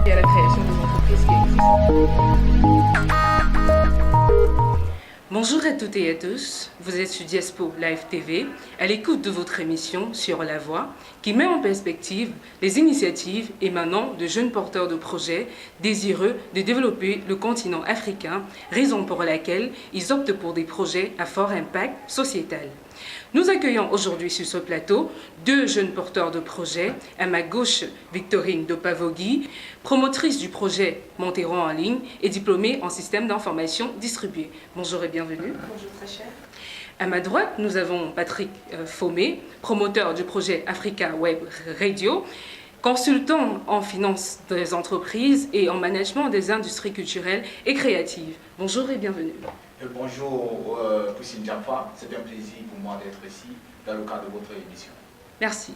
Et à la création des entreprises qui existent. Bonjour à toutes et à tous, vous êtes sur Diaspo Live TV, à l'écoute de votre émission Sur la Voie, qui met en perspective les initiatives émanant de jeunes porteurs de projets désireux de développer le continent africain, raison pour laquelle ils optent pour des projets à fort impact sociétal. Nous accueillons aujourd'hui sur ce plateau deux jeunes porteurs de projets. À ma gauche, Victorine Dopavogui, promotrice du projet Montero en ligne et diplômée en système d'information distribué. Bonjour et bienvenue. Bonjour très cher. À ma droite, nous avons Patrick Fomé, promoteur du projet Africa Web Radio, consultant en finance des entreprises et en management des industries culturelles et créatives. Bonjour et bienvenue. Bonjour Poussine Diafa, c'est un plaisir pour moi d'être ici dans le cadre de votre émission. Merci.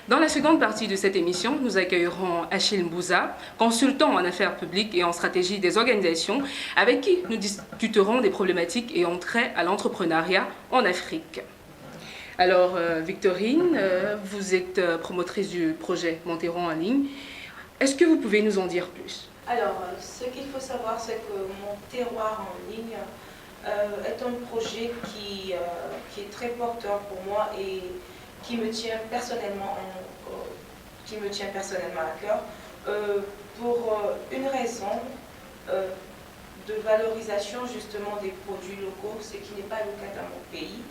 Dans la seconde partie de cette émission, nous accueillerons Achille Mbouza, consultant en affaires publiques et en stratégie des organisations, avec qui nous discuterons des problématiques ayant trait à l'entrepreneuriat en Afrique. Alors, Victorine, vous êtes promotrice du projet Montero en ligne. Est-ce que vous pouvez nous en dire plus? Alors, ce qu'il faut savoir, c'est que mon terroir en ligne est un projet qui est très porteur pour moi et qui me tient personnellement à cœur pour une raison de valorisation justement des produits locaux, ce qui n'est pas le cas dans mon pays.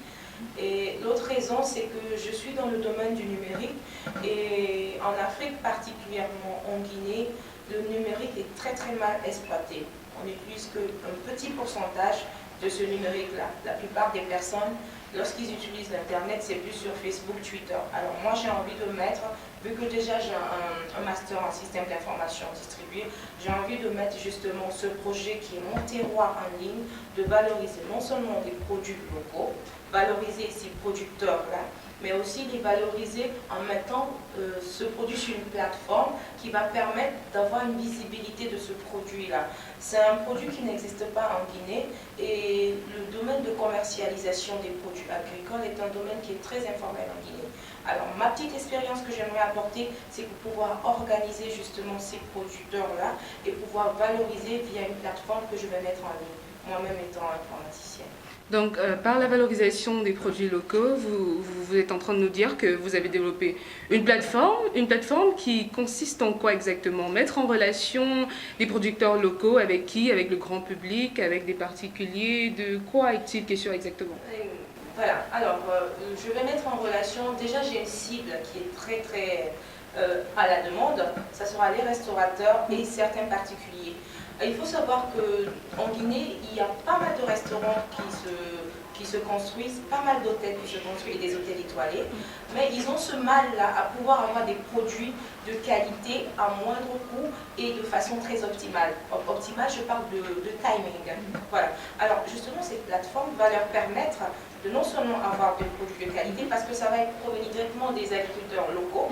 Et l'autre raison, c'est que je suis dans le domaine du numérique et en Afrique, particulièrement en Guinée, le numérique est très très mal exploité. On n'utilise qu'un petit pourcentage de ce numérique-là. La plupart des personnes, lorsqu'ils utilisent l'Internet, c'est plus sur Facebook, Twitter. Alors moi, j'ai envie de mettre, vu que déjà j'ai un master en système d'information distribué, j'ai envie de mettre justement ce projet qui est mon terroir en ligne, de valoriser non seulement des produits locaux, valoriser ces producteurs-là, mais aussi les valoriser en mettant ce produit sur une plateforme qui va permettre d'avoir une visibilité de ce produit-là. C'est un produit qui n'existe pas en Guinée et le domaine de commercialisation des produits agricoles est un domaine qui est très informel en Guinée. Alors ma petite expérience que j'aimerais apporter, c'est pour pouvoir organiser justement ces producteurs-là et pouvoir valoriser via une plateforme que je vais mettre en ligne, moi-même étant informaticienne. Donc, par la valorisation des produits locaux, vous êtes en train de nous dire que vous avez développé une plateforme qui consiste en quoi exactement? Mettre en relation des producteurs locaux avec qui? Avec le grand public, avec des particuliers? De quoi est-il question exactement? Voilà, alors je vais mettre en relation, déjà j'ai une cible qui est très très à la demande, ça sera les restaurateurs et certains particuliers. Il faut savoir qu'en Guinée, il y a pas mal de restaurants qui se construisent, pas mal d'hôtels qui se construisent, et des hôtels étoilés, mais ils ont ce mal-là à pouvoir avoir des produits de qualité à moindre coût et de façon très optimale. Optimale, je parle de timing. Voilà. Alors justement, cette plateforme va leur permettre de non seulement avoir des produits de qualité, parce que ça va provenir directement des agriculteurs locaux.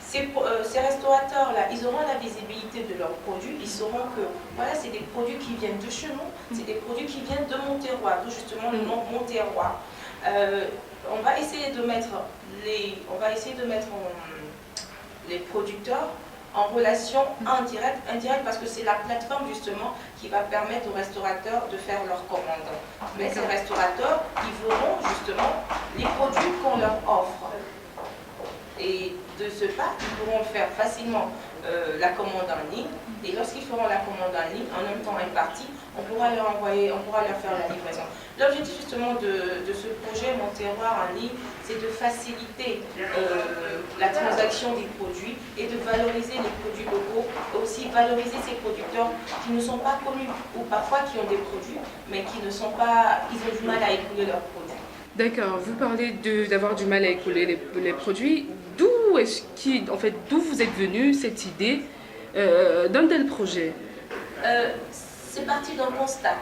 Ces restaurateurs-là, ils auront la visibilité de leurs produits, ils sauront que voilà, c'est des produits qui viennent de chez nous, c'est des produits qui viennent de mon terroir, d'où justement le nom mon terroir. On va essayer de mettre les producteurs en relation indirecte parce que c'est la plateforme justement qui va permettre aux restaurateurs de faire leurs commandes. Mais ces restaurateurs, ils verront justement les produits qu'on leur offre. Et de ce pas, ils pourront faire facilement la commande en ligne. Et lorsqu'ils feront la commande en ligne, en un temps imparti, on pourra leur faire la livraison. L'objectif justement de ce projet Mon terroir en ligne, c'est de faciliter la transaction des produits et de valoriser les produits locaux, aussi valoriser ces producteurs qui ne sont pas connus ou parfois qui ont des produits, mais qui ne sont pas, ils ont du mal à écouler leurs produits. D'accord, vous parlez d'avoir du mal à écouler les produits. D'où vous êtes venu cette idée d'un tel projet? C'est parti d'un constat.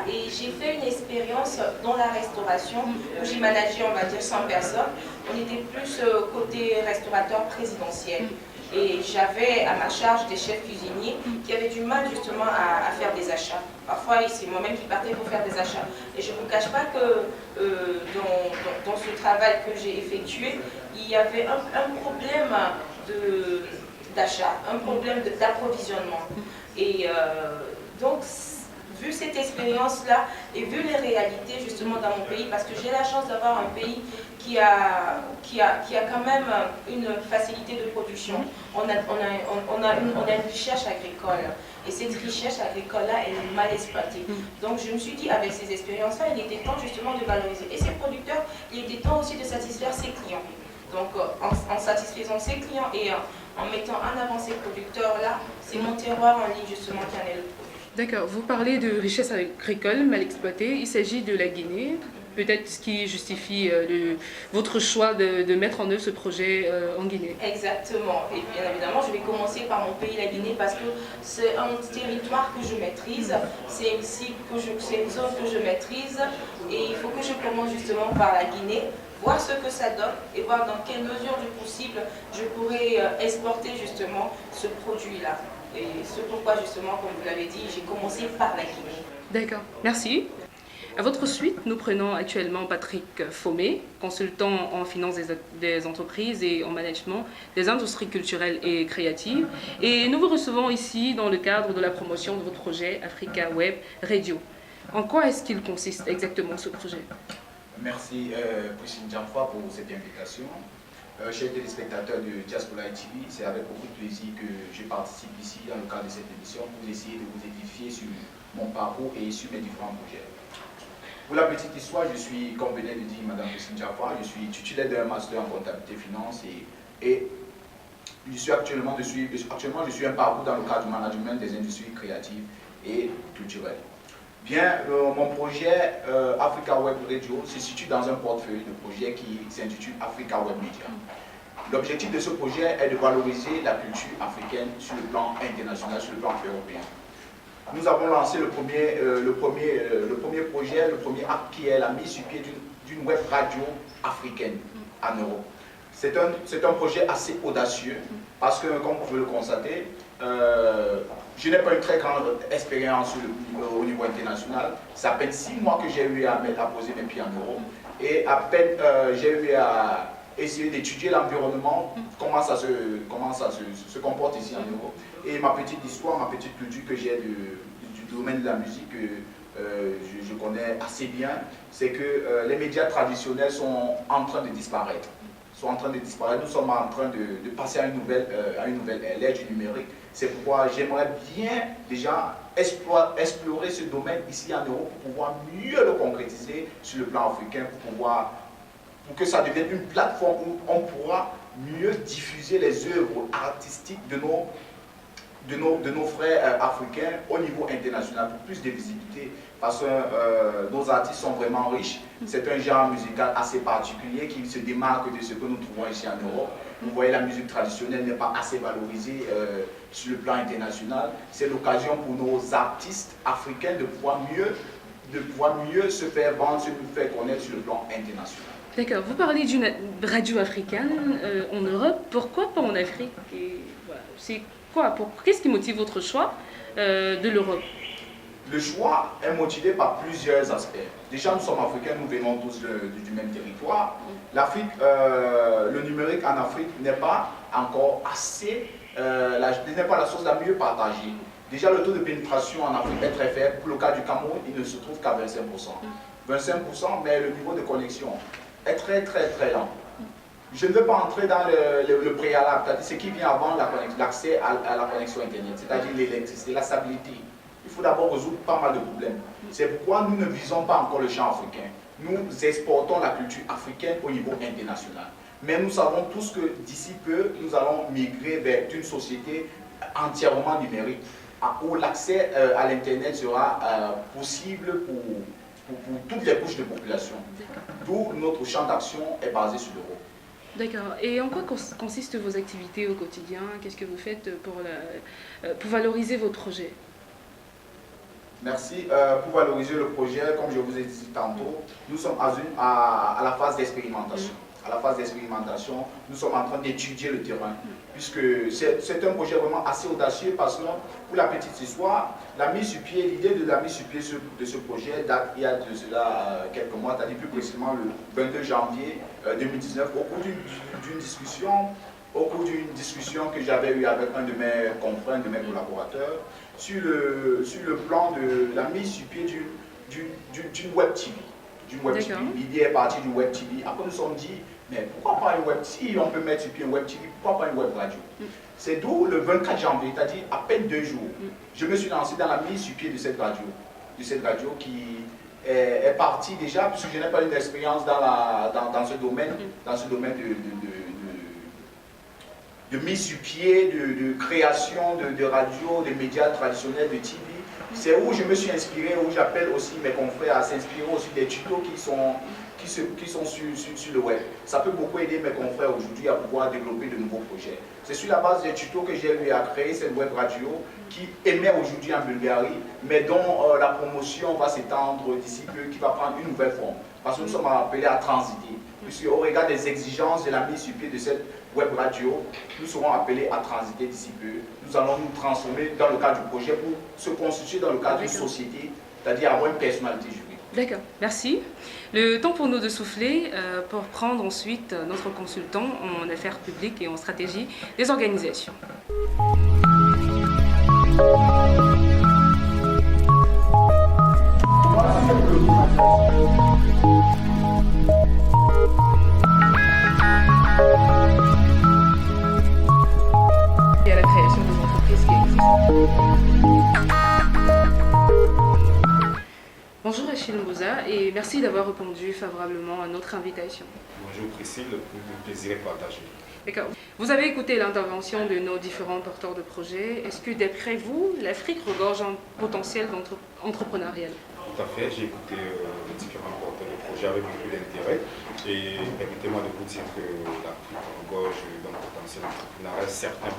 Et j'ai fait une expérience dans la restauration où j'ai managé, on va dire, 100 personnes. On était plus côté restaurateur présidentiel. Et j'avais à ma charge des chefs cuisiniers qui avaient du mal justement à faire des achats. Parfois, c'est moi-même qui partais pour faire des achats. Et je ne vous cache pas que dans ce travail que j'ai effectué, il y avait un problème d'achat, un problème d'approvisionnement. Et donc, vu cette expérience-là et vu les réalités justement dans mon pays, parce que j'ai la chance d'avoir un pays qui a quand même une facilité de production. On a une richesse agricole. Et cette richesse agricole-là, elle est mal exploitée. Donc je me suis dit, avec ces expériences-là, il était temps justement de valoriser. Et ces producteurs, il était temps aussi de satisfaire ses clients. Donc en satisfaisant ses clients et en mettant en avant ces producteurs-là, c'est mon terroir en ligne justement qui en est le produit. D'accord, vous parlez de richesse agricole mal exploitée. Il s'agit de la Guinée. Peut-être ce qui justifie votre choix de mettre en œuvre ce projet en Guinée. Exactement. Et bien évidemment, je vais commencer par mon pays, la Guinée, parce que c'est un territoire que je maîtrise, c'est une zone que je maîtrise, et il faut que je commence justement par la Guinée, voir ce que ça donne et voir dans quelle mesure du possible je pourrais exporter justement ce produit-là. Et c'est pourquoi justement, comme vous l'avez dit, j'ai commencé par la Guinée. D'accord, merci. À votre suite, nous prenons actuellement Patrick Fomé, consultant en finance des entreprises et en management des industries culturelles et créatives. Et nous vous recevons ici dans le cadre de la promotion de votre projet Africa Web Radio. En quoi est-ce qu'il consiste exactement ce projet? Merci Priscille Diamfa pour cette invitation. Chers téléspectateurs de Diaspora TV, c'est avec beaucoup de plaisir que je participe ici dans le cadre de cette émission pour essayer de vous édifier sur mon parcours et sur mes différents projets. Pour la petite histoire, je suis, comme venait de dire Mme Priscille Diamfa, je suis titulaire d'un master en comptabilité finance et actuellement je suis un parcours dans le cadre du management des industries créatives et culturelles. Bien, mon projet Africa Web Radio se situe dans un portefeuille de projets qui s'intitule Africa Web Media. L'objectif de ce projet est de valoriser la culture africaine sur le plan international, sur le plan européen. Nous avons lancé le premier projet, le premier acte qui est la mise sur pied d'une web radio africaine en Europe. C'est un projet assez audacieux parce que, comme vous pouvez le constater, je n'ai pas une très grande expérience au niveau international. C'est à peine 6 mois que j'ai eu à poser mes pieds en Europe. Et à peine j'ai eu à essayer d'étudier l'environnement, comment ça se comporte ici en Europe. Et ma petite histoire, ma petite culture que j'ai du domaine de la musique, je connais assez bien, c'est que les médias traditionnels sont en train de disparaître. Nous sommes en train de passer à une nouvelle ère, l'ère du numérique. C'est pourquoi j'aimerais bien déjà explorer ce domaine ici en Europe pour pouvoir mieux le concrétiser sur le plan africain, pour que ça devienne une plateforme où on pourra mieux diffuser les œuvres artistiques de nos frères africains au niveau international pour plus de visibilité, parce que nos artistes sont vraiment riches. C'est un genre musical assez particulier qui se démarque de ce que nous trouvons ici en Europe. Vous voyez, la musique traditionnelle n'est pas assez valorisée sur le plan international. C'est l'occasion pour nos artistes africains de pouvoir mieux se faire vendre, se faire connaître sur le plan international. D'accord, vous parlez d'une radio africaine en Europe, pourquoi pas en Afrique? Voilà. C'est quoi? Qu'est-ce qui motive votre choix de l'Europe? Le choix est motivé par plusieurs aspects. Déjà, nous sommes africains, nous venons tous du même territoire. L'Afrique, le numérique en Afrique n'est pas encore assez, n'est pas la chose la mieux partagée. Déjà, le taux de pénétration en Afrique est très faible. Pour le cas du Cameroun, il ne se trouve qu'à 25%. 25%, mais le niveau de connexion est très lent. Je ne veux pas entrer dans le préalable, c'est-à-dire ce qui vient avant l'accès à la connexion Internet, c'est-à-dire l'électricité, la stabilité. Il faut d'abord résoudre pas mal de problèmes. C'est pourquoi nous ne visons pas encore le champ africain. Nous exportons la culture africaine au niveau international. Mais nous savons tous que d'ici peu, nous allons migrer vers une société entièrement numérique, où l'accès à l'Internet sera possible pour toutes les couches de population. D'où notre champ d'action est basé sur l'Europe. D'accord. Et en quoi consistent vos activités au quotidien? Qu'est-ce que vous faites pour valoriser vos projets? Merci. Pour valoriser le projet, comme je vous ai dit tantôt, nous sommes à la phase d'expérimentation. à la phase d'expérimentation, nous sommes en train d'étudier le terrain, puisque c'est un projet vraiment assez audacieux, parce que pour la petite histoire, la mise sur pied, l'idée de la mise sur pied de ce projet date il y a de cela quelques mois, c'est-à-dire plus précisément le 22 janvier 2019, au cours d'une discussion que j'avais eue avec un de mes confrères, un de mes collaborateurs, sur le plan de la mise sur pied d'une web TV. L'idée est partie du web TV. Après, nous nous sommes dit, mais pourquoi pas une web TV? Si on peut mettre sur pied une web TV, pourquoi pas une web radio? C'est d'où le 24 janvier, c'est-à-dire à peine 2 jours, je me suis lancé dans la mise sur pied de cette radio qui est partie déjà, puisque je n'ai pas eu d'expérience dans ce domaine, de mise sur pied, de création de radio, de médias traditionnels, de TV. C'est où je me suis inspiré, où j'appelle aussi mes confrères à s'inspirer aussi des tutos qui sont sur le web. Ça peut beaucoup aider mes confrères aujourd'hui à pouvoir développer de nouveaux projets. C'est sur la base des tutos que j'ai eu à créer cette web radio qui émet aujourd'hui en Bulgarie, mais dont la promotion va s'étendre d'ici peu, qui va prendre une nouvelle forme. Parce que nous sommes appelés à transiter. Puisque au regard des exigences de la mise sur pied de cette web radio, nous serons appelés à transiter d'ici peu. Nous allons nous transformer dans le cadre du projet pour se constituer dans le cadre d'une société, c'est-à-dire avoir une personnalité juridique. D'accord, merci. Le temps pour nous de souffler pour prendre ensuite notre consultant en affaires publiques et en stratégie des organisations. Et à la création des entreprises qui existent. Bonjour Achille Mbouza et merci d'avoir répondu favorablement à notre invitation. Bonjour Priscille, le plaisir est partagé. D'accord. Vous avez écouté l'intervention de nos différents porteurs de projets. Est-ce que d'après vous, l'Afrique regorge un potentiel entrepreneurial? Tout à fait, j'ai écouté les différents porteurs de projets avec beaucoup d'intérêt et permettez-moi de vous dire que l'Afrique regorge d'un potentiel entrepreneurial certain.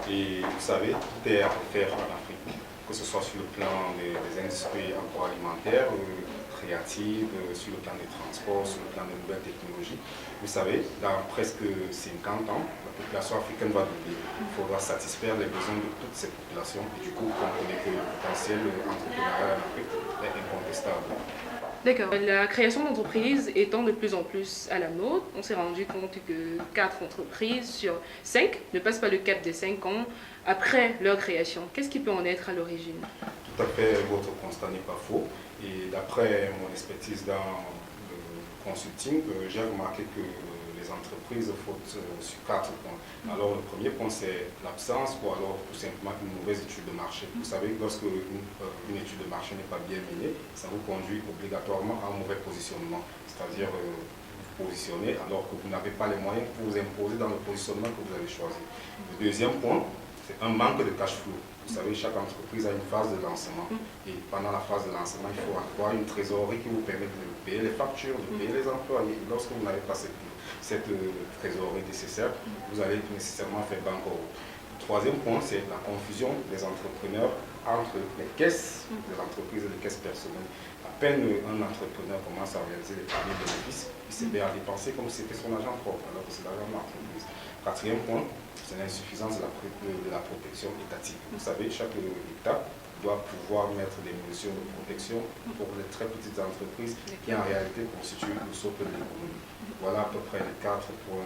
Et vous savez, tout est à faire en Afrique, que ce soit sur le plan des industries agroalimentaires, créatives, sur le plan des transports, sur le plan des nouvelles technologies. Vous savez, dans presque 50 ans, la population africaine va doubler. Il faudra satisfaire les besoins de toutes ces populations. Et du coup, vous comprenez que le potentiel entrepreneurial en Afrique est incontestable. D'accord. La création d'entreprises étant de plus en plus à la mode, on s'est rendu compte que 4 entreprises sur 5 ne passent pas le cap des 5 ans après leur création. Qu'est-ce qui peut en être à l'origine? Tout à fait, votre constat n'est pas faux. Et d'après mon expertise dans le consulting, j'ai remarqué que les entreprises fautent sur 4 points. Alors le premier point, c'est l'absence ou alors tout simplement une mauvaise étude de marché. Vous savez, lorsque une étude de marché n'est pas bien menée, ça vous conduit obligatoirement à un mauvais positionnement. C'est-à-dire vous positionnez alors que vous n'avez pas les moyens pour vous imposer dans le positionnement que vous avez choisi. Le deuxième point, c'est un manque de cash flow. Vous savez, chaque entreprise a une phase de lancement. Et pendant la phase de lancement, il faut avoir une trésorerie qui vous permet de payer les factures, de payer les employés. Et lorsque vous n'avez pas cette trésorerie nécessaire, vous allez nécessairement faire banqueroute. Le troisième point, c'est la confusion des entrepreneurs entre les caisses de l'entreprise et les caisses personnelles. À peine un entrepreneur commence à réaliser les premiers bénéfices, il se met à dépenser comme si c'était son argent propre, alors que c'est l'argent de l'entreprise. Quatrième point, c'est l'insuffisance de la protection étatique. Vous savez, chaque État doit pouvoir mettre des mesures de protection pour les très petites entreprises qui en réalité constituent le socle de l'économie. Voilà à peu près les 4 points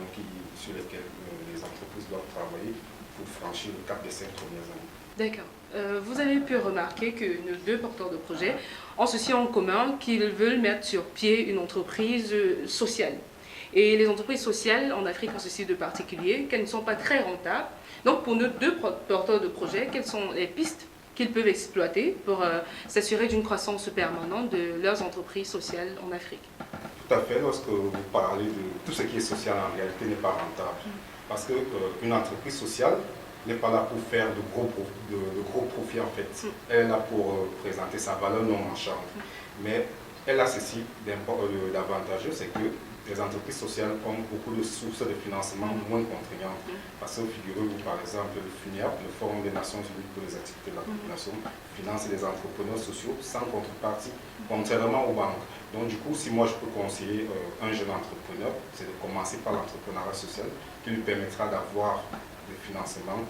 sur lesquels les entreprises doivent travailler pour franchir le cap des 5 premières années. D'accord. Vous avez pu remarquer que nos 2 porteurs de projets ont ceci en commun, qu'ils veulent mettre sur pied une entreprise sociale. Et les entreprises sociales en Afrique ont ceci de particulier, qu'elles ne sont pas très rentables. Donc pour nos 2 porteurs de projets, quelles sont les pistes qu'ils peuvent exploiter pour s'assurer d'une croissance permanente de leurs entreprises sociales en Afrique? Tout à fait, lorsque vous parlez de tout ce qui est social en réalité n'est pas rentable. Parce qu'une entreprise sociale n'est pas là pour faire de gros profits en fait. Elle est là pour présenter sa valeur non marchande. Mais elle a ceci d'avantageux, c'est que les entreprises sociales ont beaucoup de sources de financement moins contraignantes. Parce que figurez-vous, par exemple, le FUNIAP, le Forum des Nations Unies pour les activités de la population, finance les entrepreneurs sociaux sans contrepartie, contrairement aux banques. Donc du coup, si moi je peux conseiller un jeune entrepreneur, c'est de commencer par l'entrepreneuriat social qui lui permettra d'avoir des financements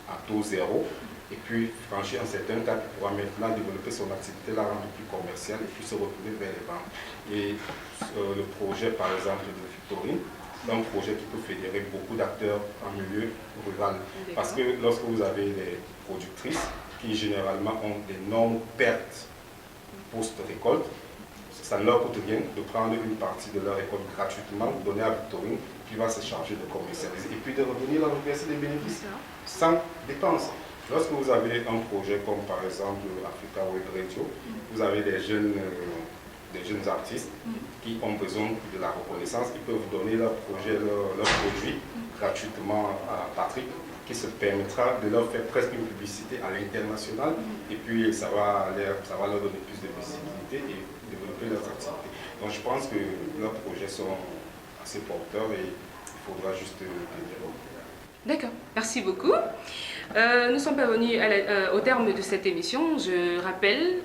à taux zéro. Et puis, franchir un certain cap, il pourra maintenant développer son activité, la rendre plus commerciale et puis se retourner vers les banques. Et le projet, par exemple, de Victorine, c'est un projet qui peut fédérer beaucoup d'acteurs en milieu rural. Parce que lorsque vous avez des productrices qui généralement ont d'énormes pertes post-récolte, ça ne leur coûte rien de prendre une partie de leur récolte gratuitement, donner à Victorine, qui va se charger de commercialiser et puis de revenir leur verser des bénéfices sans dépenses. Lorsque vous avez un projet comme par exemple Africa Web Radio, vous avez des jeunes artistes qui ont besoin de la reconnaissance, ils peuvent donner leur projet, leur produit gratuitement à Patrick, qui se permettra de leur faire presque une publicité à l'international et puis ça va leur donner plus de visibilité et développer leurs activités. Donc je pense que leurs projets sont assez porteurs et il faudra juste les développer. D'accord, merci beaucoup. Nous sommes parvenus au terme de cette émission. Je rappelle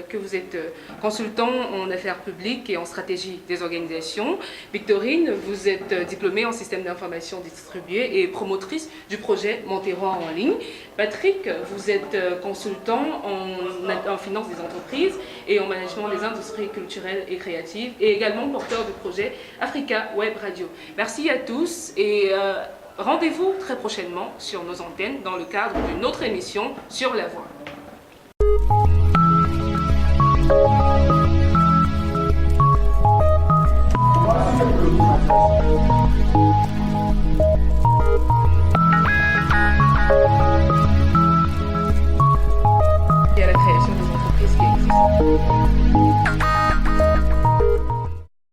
que vous êtes consultant en affaires publiques et en stratégie des organisations. Victorine, vous êtes diplômée en système d'information distribué et promotrice du projet Mon Terroir en ligne. Patrick, vous êtes consultant en finance des entreprises et en management des industries culturelles et créatives et également porteur du projet Africa Web Radio. Merci à tous et rendez-vous très prochainement sur nos antennes dans le cadre d'une autre émission sur la voie. Voici